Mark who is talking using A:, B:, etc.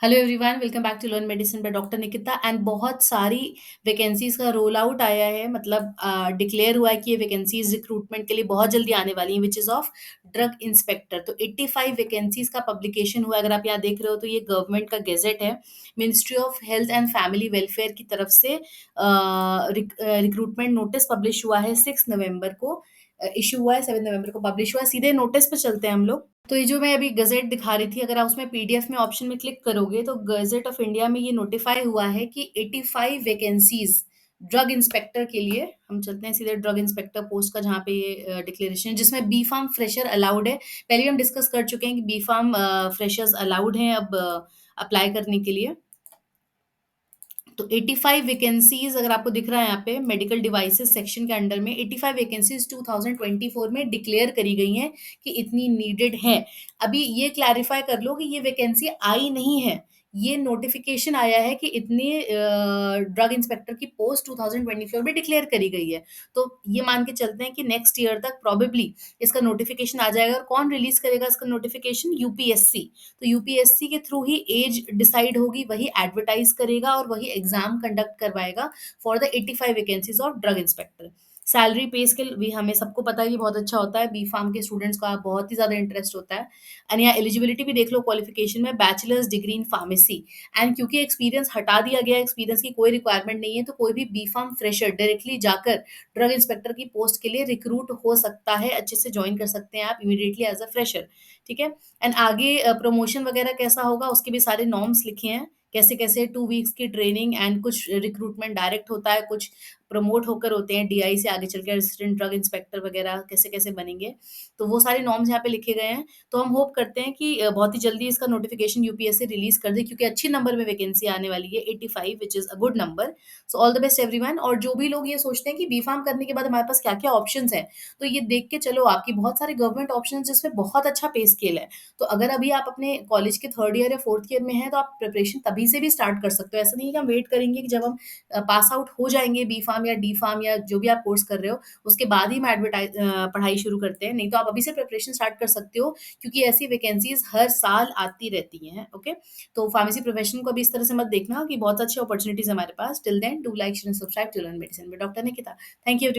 A: Hello everyone, welcome back to learn medicine by doctor Nikita. And बहुत सारी vacancies का roll out आया है, मतलब डिक्लेयर हुआ है कि ये वैकेंसीज रिक्रूटमेंट के लिए बहुत जल्दी आने वाली हैं, which is of drug inspector. तो 85 वैकेंसीज का पब्लिकेशन हुआ है। अगर आप यहाँ देख रहे हो तो ये गवर्नमेंट का गेजेट है। Ministry of health and family welfare की तरफ से रिक्रूटमेंट नोटिस पब्लिश हुआ है 6 नवंबर को। इशू हुआ है 7 नवंबर को, पब्लिश हुआ है। सीधे नोटिस पे चलते हैं हम लोग। तो ये जो मैं अभी गज़ेट दिखा रही थी, अगर आप उसमें पीडीएफ में ऑप्शन में क्लिक करोगे तो गज़ेट ऑफ इंडिया में ये नोटिफाई हुआ है कि 85 वैकेंसीज ड्रग इंस्पेक्टर के लिए। हम चलते हैं सीधे ड्रग इंस्पेक्टर पोस्ट का, जहाँ पे ये डिक्लेरेशन है, जिसमें बी फार्म फ्रेशर अलाउड है। पहले भी हम डिस्कस कर चुके हैं कि बी फार्म फ्रेशर्स अलाउड हैं अब अप्लाई करने के लिए। तो 85 वैकेंसीज अगर आपको दिख रहा है यहाँ पे मेडिकल डिवाइसेस सेक्शन के अंडर में 85 वैकेंसीज 2024 में डिक्लेयर करी गई हैं कि इतनी नीडेड है। अभी ये क्लैरिफाई कर लो कि ये वैकेंसी आई नहीं है, ये नोटिफिकेशन आया है कि इतनी ड्रग इंस्पेक्टर की पोस्ट 2024 में डिक्लेयर करी गई है। तो ये मान के चलते हैं कि नेक्स्ट ईयर तक प्रॉबेबली इसका नोटिफिकेशन आ जाएगा। और कौन रिलीज करेगा इसका नोटिफिकेशन? यूपीएससी। तो यूपीएससी के थ्रू ही एज डिसाइड होगी, वही एडवर्टाइज करेगा और वही एग्जाम कंडक्ट करवाएगा for the 85 vacancies of drug inspector. Salary पे स्केल भी हमें सबको पता है कि बहुत अच्छा होता है। बी फार्म के स्टूडेंट्स का बहुत ही ज्यादा इंटरेस्ट होता है। एंड यहाँ एलिजिबिलिटी भी देख लो, क्वालिफिकेशन में bachelors degree in pharmacy. And क्योंकि एक्सपीरियंस हटा दिया गया, एक्सपीरियंस की कोई रिक्वायरमेंट नहीं है, तो कोई भी बी फार्म फ्रेशर डायरेक्टली जाकर ड्रग इंस्पेक्टर की पोस्ट के लिए रिक्रूट हो सकता है, अच्छे से ज्वाइन कर सकते हैं आप इमीडिएटली एज अ फ्रेशर। ठीक है। एंड आगे प्रमोशन वगैरह कैसा होगा उसके भी सारे नॉर्म्स लिखे हैं, कैसे कैसे 2 वीक्स की ट्रेनिंग एंड कुछ रिक्रूटमेंट डायरेक्ट होता है, कुछ प्रमोट होकर होते हैं डीआई से आगे चल के असिस्टेंट ड्रग इंस्पेक्टर वगैरह कैसे कैसे बनेंगे। तो वो सारे नॉर्म्स यहाँ पे लिखे गए हैं। तो हम होप करते हैं कि बहुत ही जल्दी इसका नोटिफिकेशन यूपीएससी रिलीज कर दे, क्योंकि अच्छी नंबर में वैकेंसी आने वाली है 85, which is a good number. So all the best everyone. और जो भी लोग ये सोचते हैं कि बी फार्म करने के बाद हमारे पास क्या क्या ऑप्शंस हैं, तो ये देख के चलो, आपकी बहुत सारे गवर्नमेंट ऑप्शन जिसमें बहुत अच्छा पे स्केल है। तो अगर अभी आप अपने कॉलेज के थर्ड ईयर या फोर्थ ईयर में हैं, तो आप प्रिपरेशन तभी से भी स्टार्ट कर सकते हो। ऐसा नहीं है कि हम वेट करेंगे कि जब हम पास आउट हो जाएंगे बी फार्म या डी फार्म या जो भी आप कोर्स कर रहे हो उसके बाद ही हम एडवर्टाइज पढ़ाई शुरू करते हैं। नहीं तो आप अभी से प्रिपरेशन स्टार्ट कर सकते हो, क्योंकि ऐसी वैकेंसीज हर साल आती रहती हैं। ओके। तो फार्मेसी प्रोफेशन को अभी इस तरह से मत देखना कि बहुत अच्छी अपॉर्चुनिटीज हमारे पास। Till then do like share and subscribe to learn medicine with doctor Nikita. Thank you.